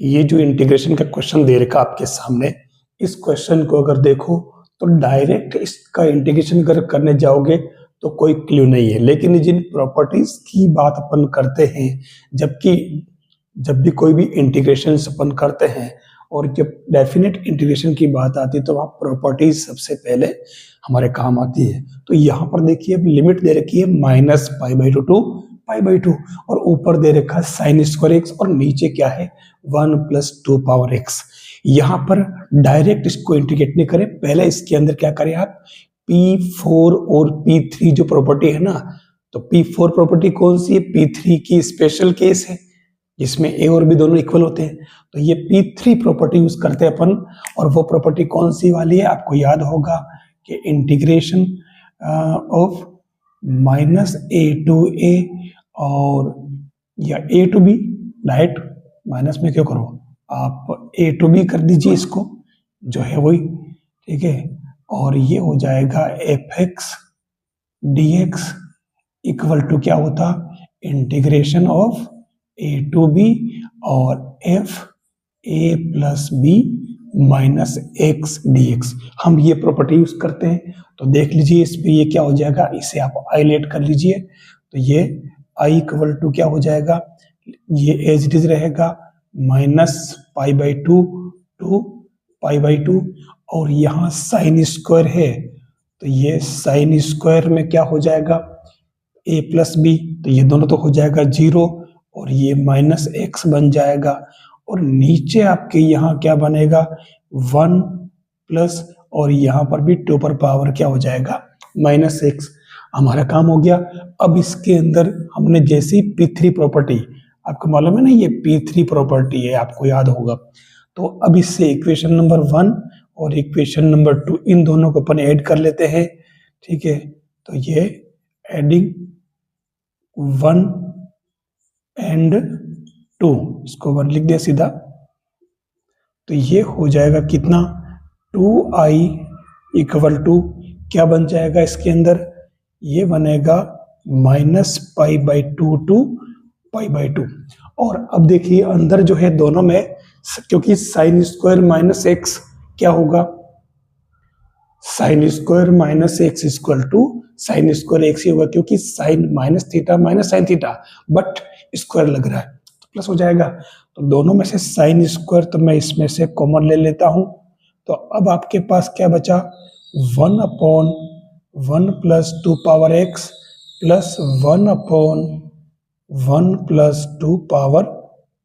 ये जो इंटीग्रेशन का क्वेश्चन दे रखा आपके सामने, इस क्वेश्चन को अगर देखो तो डायरेक्ट इसका इंटीग्रेशन अगर करने जाओगे तो कोई क्लू नहीं है, लेकिन जिन प्रॉपर्टीज की बात अपन करते हैं, जब भी कोई भी इंटीग्रेशन अपन करते हैं और जब डेफिनेट इंटीग्रेशन की बात आती है तो वहाँ प्रॉपर्टीज सबसे पहले हमारे काम आती है। तो यहाँ पर देखिए अब लिमिट दे रखी है -π/2 to π/2 और ऊपर दे रखा है sin स्क्वायर एक्स और नीचे क्या है 1 + 2 पावर एक्स। यहाँ पर डायरेक्ट इसको इंटीग्रेट नहीं करें, पहले इसके अंदर क्या करें आप P4 और P3 जो प्रॉपर्टी है ना, तो P4 प्रॉपर्टी कौन सी है, P3 की स्पेशल केस है जिसमें A और B दोनों इक्वल होते हैं, तो ये P3 प्रॉपर्टी यूज करते हैं अपन। और वो प्रॉपर्टी कौन सी वाली है, आपको याद होगा कि integration of -a to a और या a to b, direct minus में क्यों करो, आप a to b कर दीजिए, इसको जो है वही, ठीक है। और ये हो जाएगा fx dx इक्वल टू क्या होता, integration of a to b और f a + b - x dx। हम ये प्रॉपर्टी यूज करते हैं, तो देख लीजिए इस पे ये क्या हो जाएगा, इसे आप हाईलाइट कर लीजिए। तो ये i इक्वल टू क्या हो जाएगा, ये एज इट इज रहेगा -π/2 to π/2 और यहाँ साइन स्क्वायर है, तो ये साइन स्क्वायर में क्या हो जाएगा a + b, तो ये दोनों तो हो जाएगा 0 और ये -x बन जाएगा और नीचे आपके यहाँ क्या बनेगा 1 प्लस और यहाँ पर भी 2 पर पावर क्या हो जाएगा -x। हमारा काम हो गया। अब इसके अंदर हमने जैसे ही P3 प्रॉपर्टी, आपको मालूम है ना ये P3 प्रॉपर्टी है, आपको याद होगा, तो अब इससे इक्वेशन नंबर 1 और इक्वेशन नंबर 2 इन दोनों को अपन ऐड कर लेते हैं, ठीक है। तो ये एडिंग 1 एंड 2, इसको 1 लिख दिया सीधा, तो ये हो जाएगा कितना 2i इक्वल टू क्या बन जाएगा इसके अंदर, ये बनेगा -π/2 to π/2। और अब देखिए अंदर जो है दोनों में, क्योंकि साइन स्क्वायर -x क्या होगा, sine square -x equal to sine square x ही होगा, क्योंकि साइन -θ - sin θ बट स्क्वायर लग रहा है तो प्लस हो जाएगा। तो दोनों में से साइन स्क्वायर तो मैं इसमें से कॉमन ले लेता हूं, तो अब आपके पास क्या बचा 1/1 + 2 power x plus 1/1 + 2 power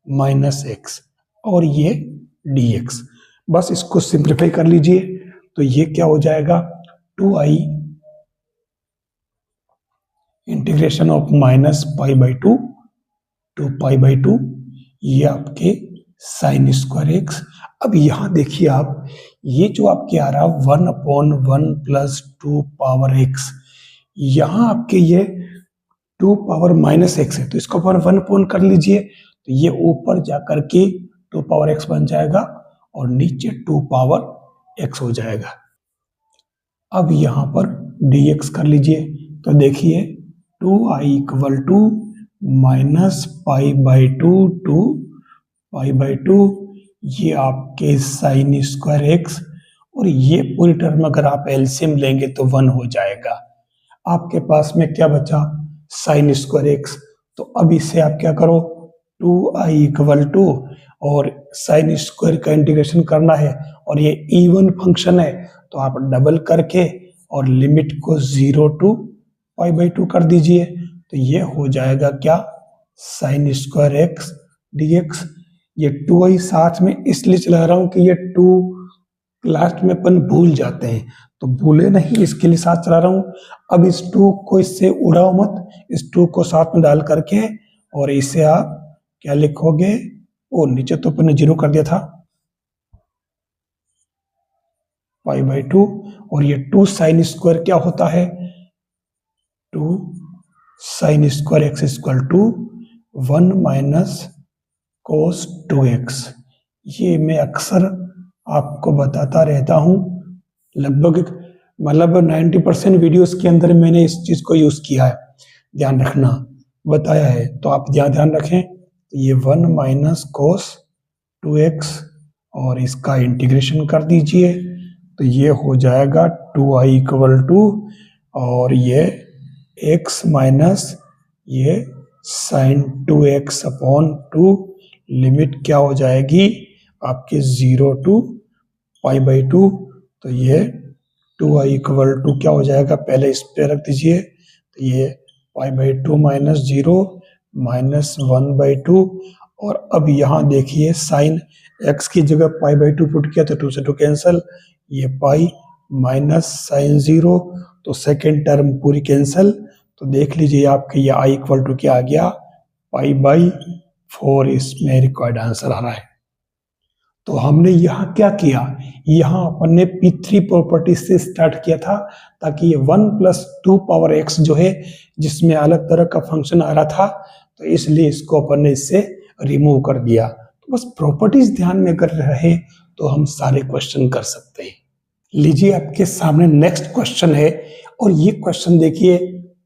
-x और ये dx। बस इसको सिंप्लीफाई कर लीजिए, तो ये क्या हो जाएगा 2i इंटीग्रेशन ऑफ -π/2 to π/2, ये आपके साइन स्क्वायर एक्स। अब यहां देखिए आप, ये जो आपके आ रहा 1/1 + 2 पावर x, यहां आपके ये 2 पावर -x है, तो इसको अपन 1 कर लीजिए, तो ये ऊपर जाकर के 2 पावर x बन जाएगा और नीचे 2 पावर x हो जाएगा। अब यहाँ पर dx कर लीजिए, तो देखिए 2i इक्वल टू -π/2 to π/2, ये आपके साइन स्क्वायर एक्स और ये पूरी टर्म अगर आप एलसीएम लेंगे तो 1 हो जाएगा। आपके पास में क्या बचा साइन स्क्वायर एक्स, तो अब इसे आप क्या करो 2i इक्वल टू, और साइन स्क्वायर का इंटीग्रेशन करना है और ये इवन फंक्शन है, तो आप डबल करके और लिमिट को 0 to π/2 कर दीजिए, तो ये हो जाएगा क्या साइन स्क्वायर एक्स dx। ये 2i साथ में इसलिए चला रहा हूं कि ये 2 लास्ट में अपन भूल जाते हैं, तो भूले नहीं इसके लिए साथ चला रहा हूं। अब इस 2 को इससे उड़ाओ मत, इस 2 को साथ में डाल करके और इसे आप क्या लिखोगे, वो नीचे तो अपन ने 0 कर दिया था π/2 और ये 2 साइन स्क्वायर क्या होता है 2 sine square x equal to 1 - cos 2x। ये मैं अक्सर आपको बताता रहता हूं, लगभग मतलब 90% वीडियोस के अंदर मैंने इस चीज को यूज किया है, ध्यान रखना बताया है, तो आप ध्यान रखें। ये 1 - cos 2x और इसका इंटीग्रेशन कर दीजिए तो ये हो जाएगा 2i इक्वल टू और ये x माइनस ये साइन 2x अपॉन 2 लिमिट क्या हो जाएगी आपके 0 टू पाई बाई 2। तो ये 2i इक्वल टू क्या हो जाएगा, पहले इस पे रख दीजिए तो ये pi by 2 minus 0 minus 1 by 2 और अब यहाँ देखिए साइन x की जगह पाई बाई 2 पुट किया तो 2 से 2 कैंसल, ये पाई माइनस साइन 0 तो सेकेंड टर्म पूरी कैंसल। तो देख लीजिए आपके ये i इक्वल टू क्या आ गया पाई बाई 4 इसमें रिक्वायर्ड आंसर आ रहा है। तो हमने यहाँ क्या किया, यहाँ अपन ने P3 प्रॉपर्टी से स्टार्ट किया था ताकि ये 1 प्लस 2 पावर x जो है जिसमें अलग तरह का फंक्शन आ रहा था तो इसलिए इसको अपन ने इससे रिमूव कर दिया। तो बस प्रॉपर्टीज ध्यान में अगर रहे तो हम सारे क्वेश्चन कर सकते हैं। लीजिए आपके सामने नेक्स्ट क्वेश्चन है और ये क्वेश्चन देखिए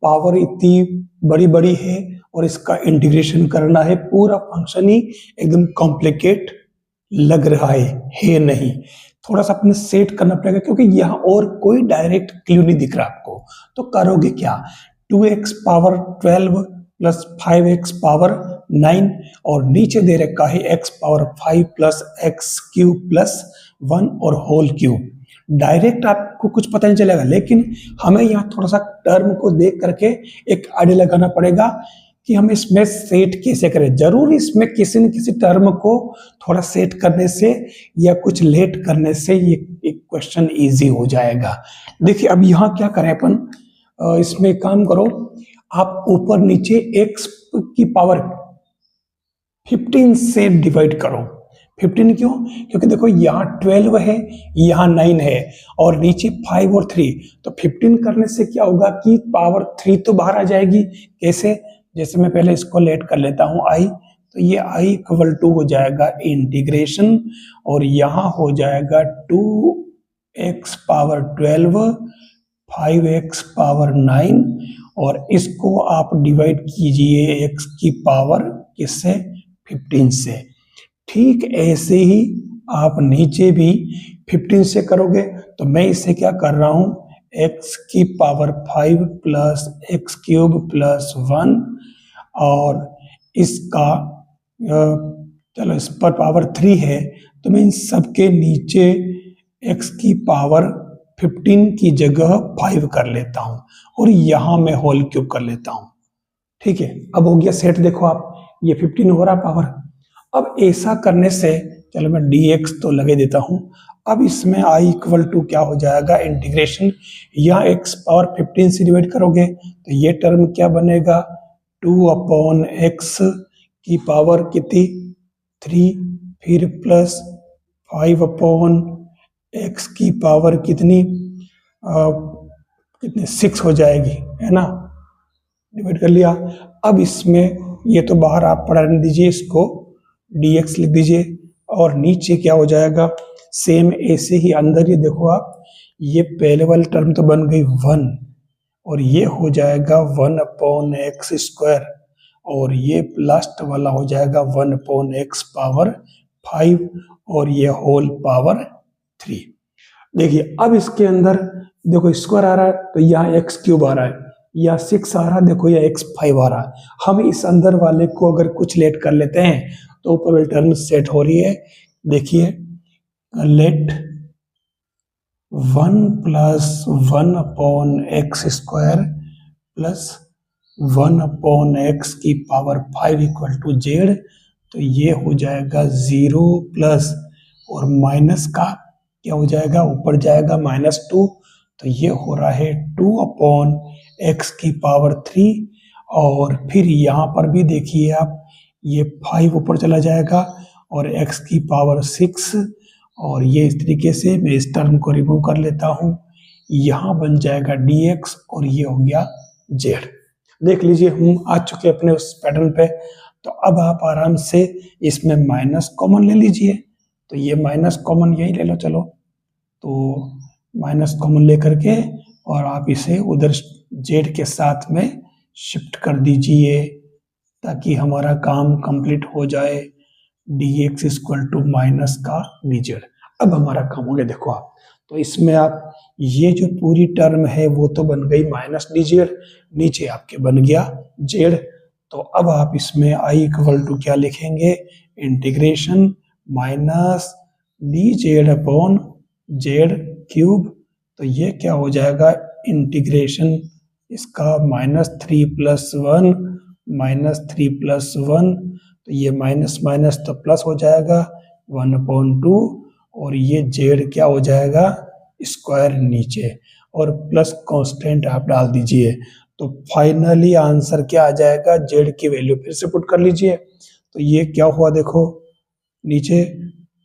पावर इतनी बड़ी बड़ी है और इसका इंटीग्रेशन करना है, पूरा फंक्शन ही एकदम कॉम्प्लिकेट लग रहा है नहीं, थोड़ा सा अपने सेट करना पड़ेगा क्योंकि यहाँ और कोई डायरेक्ट क्लू नहीं दिख रहा आपको। तो करोगे क्या, 2x power 12 plus 5x power 9 और नीचे दे रखा है x power 5 plus x cube plus 1 और होल क्यूब। डायरेक्ट आपको कुछ पता नहीं चलेगा लेकिन हमें यहाँ थोड़ा सा टर्म को देख करके एक आइडिया लगाना पड़ेगा कि हम इसमें सेट कैसे करें। जरूर इसमें किसी न किसी टर्म को थोड़ा सेट करने से या कुछ लेट करने से ये एक क्वेश्चन इजी हो जाएगा। देखिए अब यहाँ क्या करें अपन, इसमें काम करो आप ऊपर नीचे x की पावर 15 से डिवाइड करो। 15 क्यों, क्योंकि देखो यहाँ 12 है यहाँ 9 है और नीचे 5 और 3, तो 15 करने से क्या होगा कि पावर 3 तो बाहर आ जाएगी। कैसे, जैसे मैं पहले इसको लेट कर लेता हूँ i, तो ये i इक्वल टू हो जाएगा इंटीग्रेशन और यहाँ हो जाएगा 2x पावर 12 5x पावर 9 और इसको आप डिवाइड कीजिए x की पावर किससे 15 से। ठीक ऐसे ही आप नीचे भी 15 से करोगे तो मैं इसे क्या कर रहा हूं x की power 5 plus x cube plus 1 और इसका चलो इस पर पावर 3 है तो मैं इन सब के नीचे x की पावर 15 की जगह 5 कर लेता हूं और यहां मैं होल क्यूब कर लेता हूं। ठीक है, अब हो गया सेट। देखो आप ये 15 हो रहा पावर। अब ऐसा करने से चलो मैं dx तो लगे देता हूं। अब इसमें i इक्वल टू क्या हो जाएगा इंटीग्रेशन, या x पावर 15 से डिवाइड करोगे तो ये टर्म क्या बनेगा 2 अपॉन x की पावर कितनी 3 फिर प्लस 5 अपॉन x की पावर कितनी कितनी 6 हो जाएगी, है ना, डिवाइड कर लिया। अब इसमें ये तो बाहर आप पढ़ा दीजिए, इसको dx लिख दीजिए और नीचे क्या हो जाएगा सेम ऐसे ही अंदर। ये देखो आप ये पहले वाली टर्म तो बन गई 1 और ये हो जाएगा 1 अपॉन एक्स स्क्वायर और ये लास्ट वाला हो जाएगा 1 अपॉन एक्स पावर 5 और ये होल पावर 3। देखिए अब इसके अंदर देखो स्क्वायर आ रहा है तो यहाँ एक्स क्यूब आ रहा है, या 6 आ रहा है, देखो या x5 आ रहा है। हम इस अंदर वाले को अगर कुछ लेट कर लेते हैं तो ऊपर वाली टर्म सेट हो रही है। देखिए let 1 plus 1 upon x square plus 1 upon x की पावर 5 इक्वल टू जेड, तो ये हो जाएगा 0 प्लस और माइनस का क्या हो जाएगा ऊपर जाएगा -2, तो ये हो रहा है 2 अपॉन एक्स की पावर 3 और फिर यहाँ पर भी देखिए आप ये 5 ऊपर चला जाएगा और x की पावर 6 और ये इस तरीके से मैं इस टर्म को रिमूव कर लेता हूँ, यहाँ बन जाएगा dx और ये हो गया z। देख लीजिए हम आ चुके अपने उस पैटर्न पे। तो अब आप आराम से इसमें माइनस कॉमन ले लीजिए, तो ये माइनस कॉमन यही ले लो, चलो तो माइनस कॉमन लेकर के और आप इसे उधर z के साथ में शिफ्ट कर दीजिए ताकि हमारा काम कंप्लीट हो जाए। dx इक्वल टू माइनस का dz। अब हमारा काम हो गया, देखो आप, तो इसमें आप ये जो पूरी टर्म है वो तो बन गई माइनस dz, नीचे आपके बन गया z। तो अब आप इसमें i इक्वल टू क्या लिखेंगे, integration minus dz upon z cube. तो ये क्या हो जाएगा, इंटीग्रेशन इसका -3 + 1 -3 + 1, तो ये माइनस माइनस तो प्लस हो जाएगा 1/2, और ये z क्या हो जाएगा, स्क्वायर नीचे, और प्लस कांस्टेंट आप डाल दीजिए। तो फाइनली आंसर क्या आ जाएगा, z की वैल्यू फिर से पुट कर लीजिए। तो ये क्या हुआ, देखो नीचे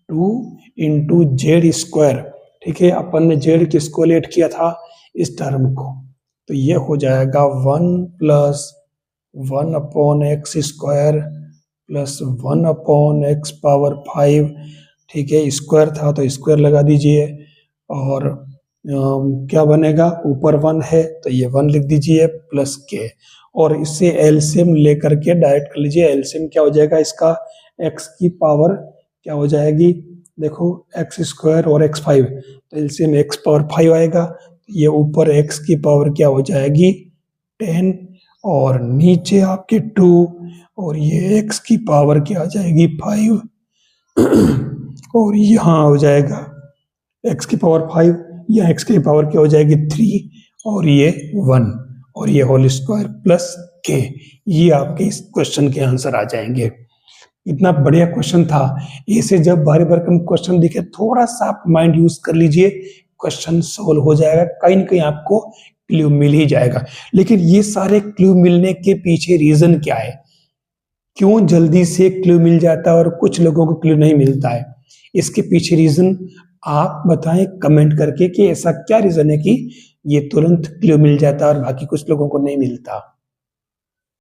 2 × z², ठीक है, अपन ने z किसको लेट किया था, इस टर्म को, तो ये हो जाएगा 1 + 1/x² + 1/x⁵, ठीक है, स्क्वायर था तो स्क्वायर लगा दीजिए, और क्या बनेगा, ऊपर 1 है तो ये 1 लिख दीजिए प्लस के, और इससे एलसीएम लेकर के डायरेक्ट कर लीजिए। एलसीएम क्या हो जाएगा इसका, x की पावर क्या हो जाएगी, देखो x² और x5, तो एलसीएम x⁵ आएगा, ये ऊपर x की पावर क्या हो जाएगी 10, और नीचे आपके 2, और ये x की पावर क्या आ जाएगी 5, और यहाँ हो जाएगा x की पावर 5, या x की पावर क्या हो जाएगी 3, और ये 1, और ये होल स्क्वायर प्लस के। ये आपके इस क्वेश्चन के आंसर आ जाएंगे। इतना बढ़िया क्वेश्चन था। ऐसे जब बार बार कम क्वेश्चन दिखे, थोड़ा सा आप माइंड यूज कर लीजिए, क्वेश्चन सोल्व हो जाएगा, कहीं ना कहीं आपको क्लू मिल ही जाएगा। लेकिन ये सारे क्लू मिलने के पीछे रीजन क्या है, क्यों जल्दी से क्लू मिल जाता है और कुछ लोगों को क्लू नहीं मिलता है, इसके पीछे रीजन आप बताएं कमेंट करके कि ऐसा क्या रीजन है कि ये तुरंत क्लू मिल जाता है और बाकी कुछ लोगों को नहीं मिलता।